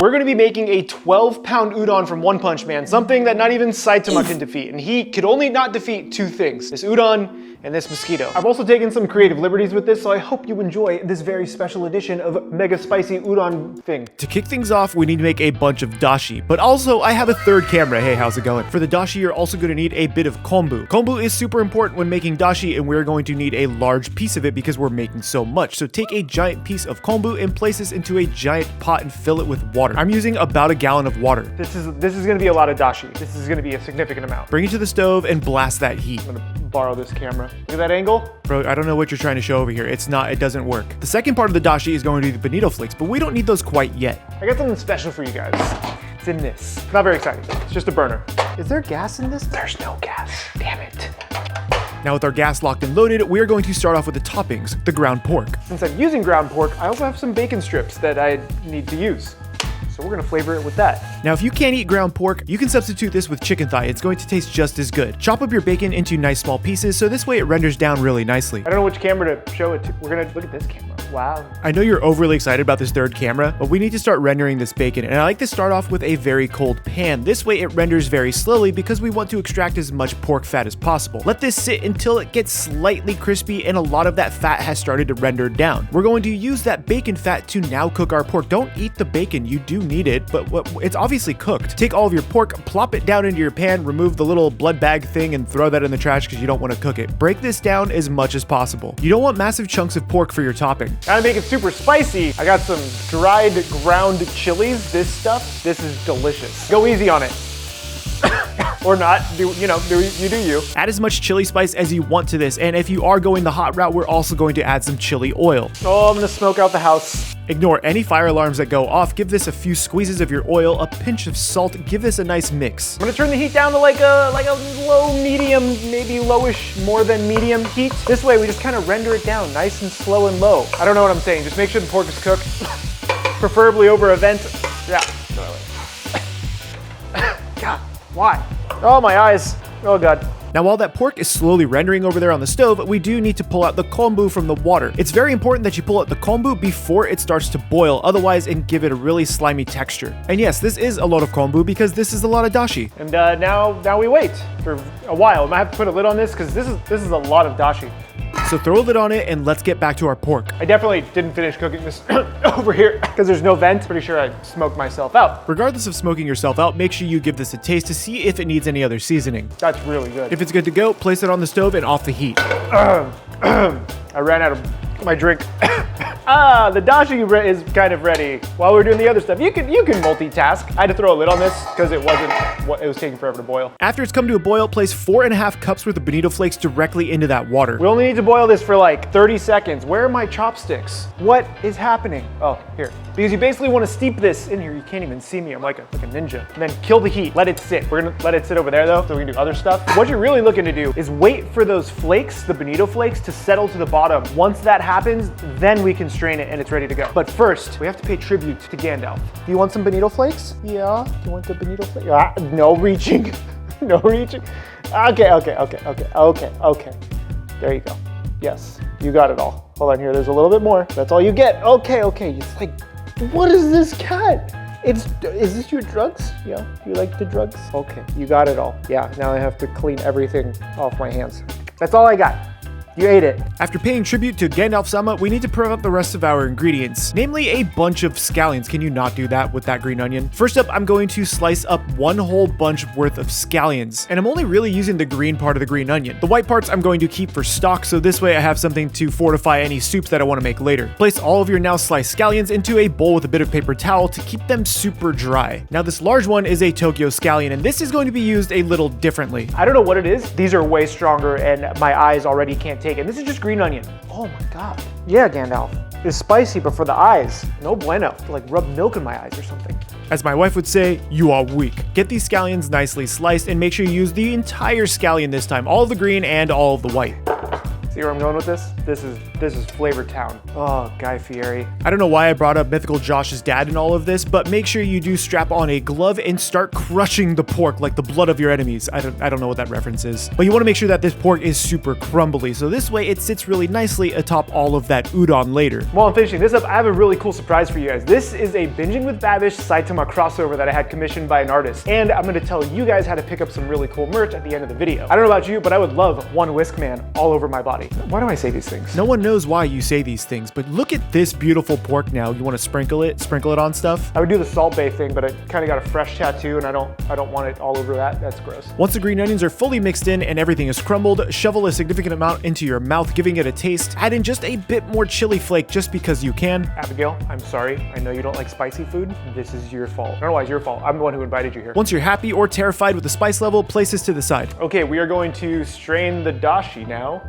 We're gonna be making a 12-pound udon from One Punch Man, something that not even Saitama can defeat. And he could only not defeat two things, this udon and this mosquito. I've also taken some creative liberties with this, so I hope you enjoy this very special edition of mega spicy udon thing. To kick things off, we need to make a bunch of dashi, but also I have a third camera. Hey, how's it going? For the dashi, you're also gonna need a bit of kombu. Kombu is super important when making dashi, and we're going to need a large piece of it because we're making so much. So take a giant piece of kombu and place this into a giant pot and fill it with water. I'm using about a gallon of water. This is gonna be a lot of dashi. This is gonna be a significant amount. Bring it to the stove and blast that heat. I'm gonna borrow this camera. Look at that angle. Bro, I don't know what you're trying to show over here. It doesn't work. The second part of the dashi is going to be the bonito flakes, but we don't need those quite yet. I got something special for you guys. It's in this. Not very exciting. It's just a burner. Is there gas in this? There's no gas. Damn it. Now with our gas locked and loaded, we are going to start off with the toppings, the ground pork. Since I'm using ground pork, I also have some bacon strips that I need to use. So we're gonna flavor it with that. Now, if you can't eat ground pork, you can substitute this with chicken thigh. It's going to taste just as good. Chop up your bacon into nice small pieces, so this way it renders down really nicely. I don't know which camera to show it to. We're gonna look at this camera. Wow. I know you're overly excited about this third camera, but we need to start rendering this bacon, and I like to start off with a very cold pan. This way it renders very slowly because we want to extract as much pork fat as possible. Let this sit until it gets slightly crispy and a lot of that fat has started to render down. We're going to use that bacon fat to now cook our pork. Don't eat the bacon, you do need it, but it's obviously cooked. Take all of your pork, plop it down into your pan, remove the little blood bag thing and throw that in the trash because you don't want to cook it. Break this down as much as possible. You don't want massive chunks of pork for your topping. Now to make it super spicy, I got some dried ground chilies. This stuff, this is delicious. Go easy on it. Or not, you do you. Add as much chili spice as you want to this, and if you are going the hot route, we're also going to add some chili oil. Oh, I'm gonna smoke out the house. Ignore any fire alarms that go off. Give this a few squeezes of your oil, a pinch of salt. Give this a nice mix. I'm gonna turn the heat down to like a low medium, maybe lowish, more than medium heat. This way we just kind of render it down nice and slow and low. I don't know what I'm saying. Just make sure the pork is cooked, preferably over a vent. Yeah. God, why? Oh, my eyes. Oh, God. Now, while that pork is slowly rendering over there on the stove, we do need to pull out the kombu from the water. It's very important that you pull out the kombu before it starts to boil, otherwise it can give it a really slimy texture. And yes, this is a lot of kombu because this is a lot of dashi. And now we wait for a while. I might have to put a lid on this because this is a lot of dashi. So throw a lid on it and let's get back to our pork. I definitely didn't finish cooking this over here because there's no vent. Pretty sure I smoked myself out. Regardless of smoking yourself out, make sure you give this a taste to see if it needs any other seasoning. That's really good. If it's good to go, place it on the stove and off the heat. I ran out of my drink. The dashi is kind of ready. While we're doing the other stuff, you can multitask. I had to throw a lid on this because it was taking forever to boil. After it's come to a boil, place 4.5 cups worth of bonito flakes directly into that water. We only need to boil this for like 30 seconds. Where are my chopsticks? What is happening? Oh, here. Because you basically want to steep this in here. You can't even see me. I'm like a ninja. And then kill the heat. Let it sit. We're gonna let it sit over there though, so we can do other stuff. What you're really looking to do is wait for those flakes, the bonito flakes, to settle to the bottom. Once that happens, then we can strain it and it's ready to go. But first, we have to pay tribute to Gandalf. Do you want some bonito flakes? Yeah. Do you want the bonito flakes? No reaching. No reaching. Okay. There you go. Yes, you got it all. Hold on here. There's a little bit more. That's all you get. Okay. It's like, what is this cat? Is this your drugs? Yeah, you like the drugs? Okay, you got it all. Yeah, now I have to clean everything off my hands. That's all I got. You ate it. After paying tribute to Gandalf-sama, we need to prep up the rest of our ingredients, namely a bunch of scallions. Can you not do that with that green onion? First up, I'm going to slice up one whole bunch worth of scallions, and I'm only really using the green part of the green onion. The white parts I'm going to keep for stock, so this way I have something to fortify any soups that I want to make later. Place all of your now sliced scallions into a bowl with a bit of paper towel to keep them super dry. Now this large one is a Tokyo scallion, and this is going to be used a little differently. I don't know what it is. These are way stronger, and my eyes already can't take it. This is just green onion. Oh my God. Yeah, Gandalf. It's spicy, but for the eyes, no bueno. Like rub milk in my eyes or something. As my wife would say, you are weak. Get these scallions nicely sliced and make sure you use the entire scallion this time, all of the green and all of the white. See where I'm going with this? This is Flavor Town. Oh, Guy Fieri. I don't know why I brought up Mythical Josh's dad in all of this, but make sure you do strap on a glove and start crushing the pork like the blood of your enemies. I don't know what that reference is, but you want to make sure that this pork is super crumbly, so this way it sits really nicely atop all of that udon later. While I'm finishing this up, I have a really cool surprise for you guys. This is a Binging with Babish Saitama crossover that I had commissioned by an artist, and I'm gonna tell you guys how to pick up some really cool merch at the end of the video. I don't know about you, but I would love one Whisk Man all over my body. Why do I say these things? No one knows why you say these things, but look at this beautiful pork now. You want to sprinkle it on stuff? I would do the Salt Bae thing, but I kind of got a fresh tattoo and I don't want it all over that. That's gross. Once the green onions are fully mixed in and everything is crumbled, shovel a significant amount into your mouth, giving it a taste. Add in just a bit more chili flake just because you can. Abigail, I'm sorry. I know you don't like spicy food. This is your fault. I don't know why it's your fault. I'm the one who invited you here. Once you're happy or terrified with the spice level, place this to the side. Okay, we are going to strain the dashi now.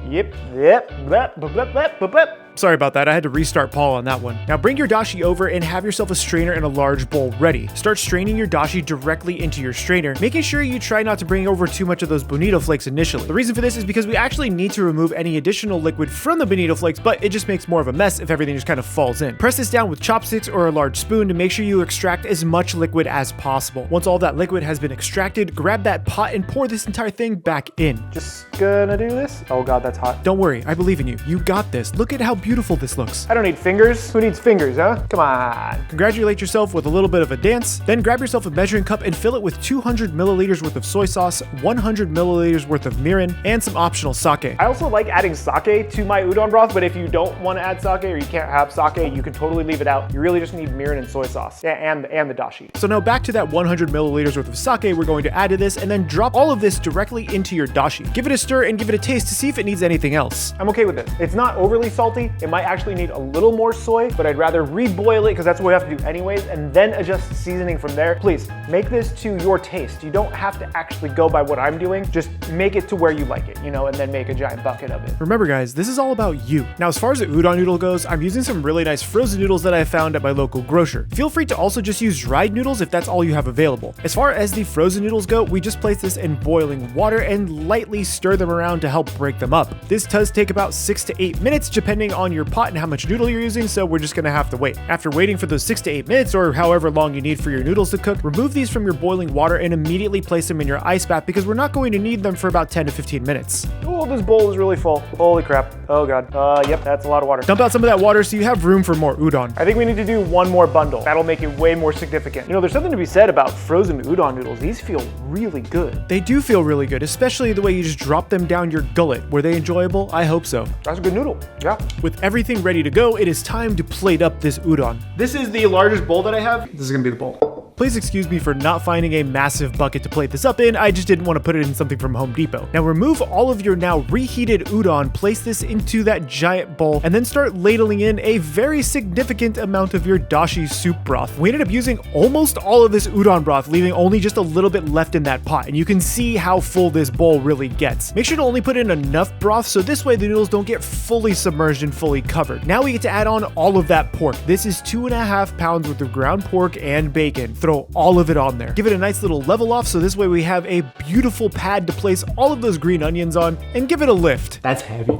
Yep. Blep, blep, blep, blep, blep. Sorry about that, I had to restart Paul on that one. Now bring your dashi over and have yourself a strainer and a large bowl ready. Start straining your dashi directly into your strainer, making sure you try not to bring over too much of those bonito flakes initially. The reason for this is because we actually need to remove any additional liquid from the bonito flakes, but it just makes more of a mess if everything just kind of falls in. Press this down with chopsticks or a large spoon to make sure you extract as much liquid as possible. Once all that liquid has been extracted, grab that pot and pour this entire thing back in. Just gonna do this. Oh God, that's hot. Don't worry, I believe in you. You got this. Look at how beautiful this looks. I don't need fingers. Who needs fingers, huh? Come on. Congratulate yourself with a little bit of a dance. Then grab yourself a measuring cup and fill it with 200 milliliters worth of soy sauce, 100 milliliters worth of mirin, and some optional sake. I also like adding sake to my udon broth, but if you don't want to add sake or you can't have sake, you can totally leave it out. You really just need mirin and soy sauce and the dashi. So now back to that 100 milliliters worth of sake we're going to add to this, and then drop all of this directly into your dashi. Give it a stir and give it a taste to see if it needs anything else. I'm okay with this. It's not overly salty. It might actually need a little more soy, but I'd rather reboil it because that's what we have to do anyways, and then adjust the seasoning from there. Please make this to your taste. You don't have to actually go by what I'm doing. Just make it to where you like it, you know, and then make a giant bucket of it. Remember guys, this is all about you. Now as far as the udon noodle goes, I'm using some really nice frozen noodles that I found at my local grocer. Feel free to also just use dried noodles if that's all you have available. As far as the frozen noodles go, we just place this in boiling water and lightly stir them around to help break them up. This does take about 6 to 8 minutes depending on your pot and how much noodle you're using, so we're just gonna have to wait. After waiting for those 6 to 8 minutes or however long you need for your noodles to cook, remove these from your boiling water and immediately place them in your ice bath because we're not going to need them for about 10 to 15 minutes. Oh, this bowl is really full. Holy crap. Oh God. Yep, that's a lot of water. Dump out some of that water so you have room for more udon. I think we need to do one more bundle. That'll make it way more significant. You know, there's something to be said about frozen udon noodles. These feel really good. They do feel really good, especially the way you just drop them down your gullet. Were they enjoyable? I hope so. That's a good noodle. Yeah. With everything ready to go, it is time to plate up this udon. This is the largest bowl that I have. This is gonna be the bowl. Please excuse me for not finding a massive bucket to plate this up in. I just didn't want to put it in something from Home Depot. Now remove all of your now reheated udon, place this into that giant bowl, and then start ladling in a very significant amount of your dashi soup broth. We ended up using almost all of this udon broth, leaving only just a little bit left in that pot, and you can see how full this bowl really gets. Make sure to only put in enough broth so this way the noodles don't get fully submerged and fully covered. Now we get to add on all of that pork. This is 2.5 pounds worth of ground pork and bacon. Throw all of it on there. Give it a nice little level off so this way we have a beautiful pad to place all of those green onions on, and give it a lift. That's heavy.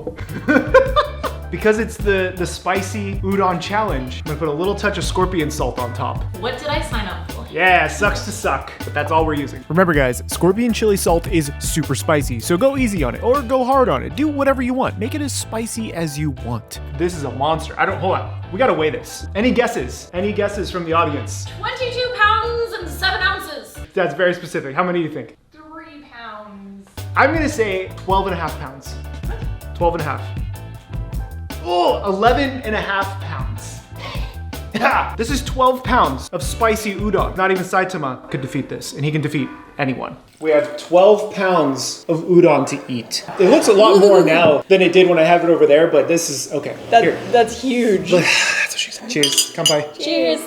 Because it's the spicy udon challenge, I'm gonna put a little touch of scorpion salt on top. What did I sign up for? Yeah, sucks to suck, but that's all we're using. Remember guys, scorpion chili salt is super spicy, so go easy on it or go hard on it. Do whatever you want. Make it as spicy as you want. This is a monster. Hold on. We gotta weigh this. Any guesses? Any guesses from the audience? 22 pounds and 7 ounces. That's very specific. How many do you think? 3 pounds. I'm gonna say 12.5 pounds. 12.5. Oh, 11.5 pounds. Yeah, this is 12 pounds of spicy udon. Not even Saitama could defeat this, and he can defeat anyone. We have 12 pounds of udon to eat. It looks a lot more now than it did when I have it over there, but this is, okay. That's huge. That's what she said. Cheers, kanpai. Cheers.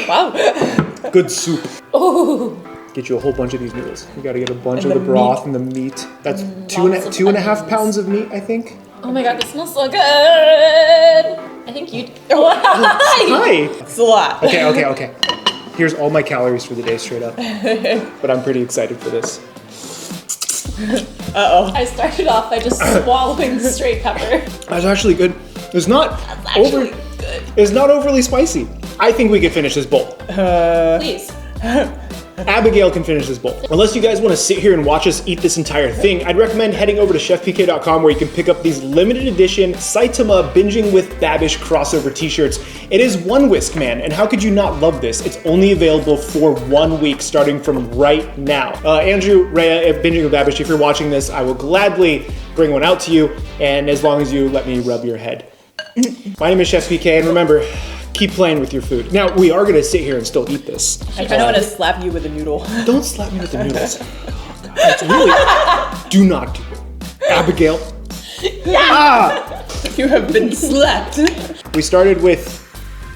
Wow. Good soup. Oh. Get you a whole bunch of these noodles. You gotta get a bunch And of the the broth and the meat. That's two and a half onions. pounds of meat, I think. Oh my God, this smells so good. I think you. Hi. It's a lot. Okay. Here's all my calories for the day straight up. But I'm pretty excited for this. Uh-oh. I started off by just swallowing straight pepper. That's actually good. It's not Actually, good. It's not overly spicy. I think we could finish this bowl. Please. Abigail can finish this bowl. Unless you guys want to sit here and watch us eat this entire thing, I'd recommend heading over to CHEFPK.com where you can pick up these limited edition Saitama Binging with Babish crossover t-shirts. It is one whisk, man, and how could you not love this? It's only available for 1 week starting from right now. Andrew, Rhea, if Binging with Babish, if you're watching this, I will gladly bring one out to you, and as long as you let me rub your head. My name is CHEFPK, and remember, keep playing with your food. Now, we are gonna sit here and still eat this. I kind of want to slap you with a noodle. Don't slap me with the noodles. Oh, God, it's really, do not do it. Abigail. Ah! You have been slapped. We started with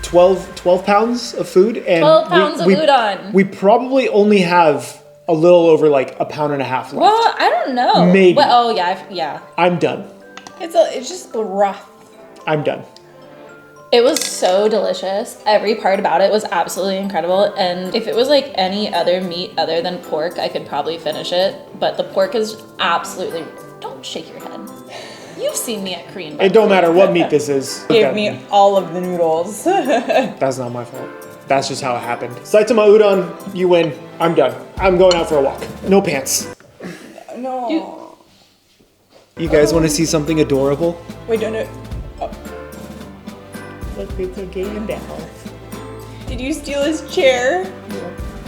12 pounds of food. And 12 pounds of udon. We probably only have a little over like a pound and a half left. Well, I don't know. Maybe. But, oh, yeah, yeah. I'm done. It's just broth. I'm done. It was so delicious. Every part about it was absolutely incredible. And if it was like any other meat other than pork, I could probably finish it. But the pork is absolutely... Don't shake your head. You've seen me at Korean. It don't matter what meat this is. Gave me all of the noodles. That's not my fault. That's just how it happened. Saitama Udon, you win. I'm done. I'm going out for a walk. No pants. No. You guys want to see something adorable? Wait, don't it. Look, it's a Gandalf. Did you steal his chair?